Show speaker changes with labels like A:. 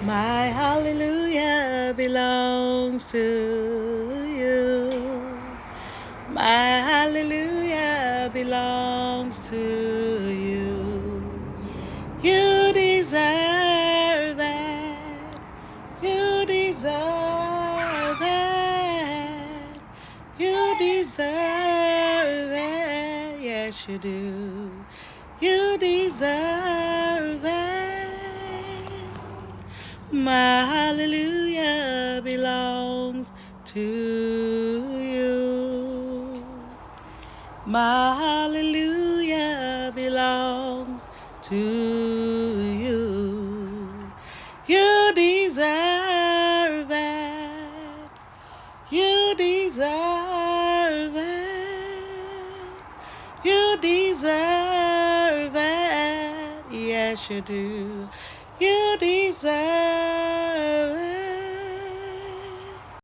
A: My hallelujah belongs to you. My hallelujah belongs to you. You deserve it. You deserve it. You deserve it. Yes, you do. You deserve it. My hallelujah belongs to you. My hallelujah belongs to you. You deserve it. You deserve it. You deserve it. Yes, you do. You deserve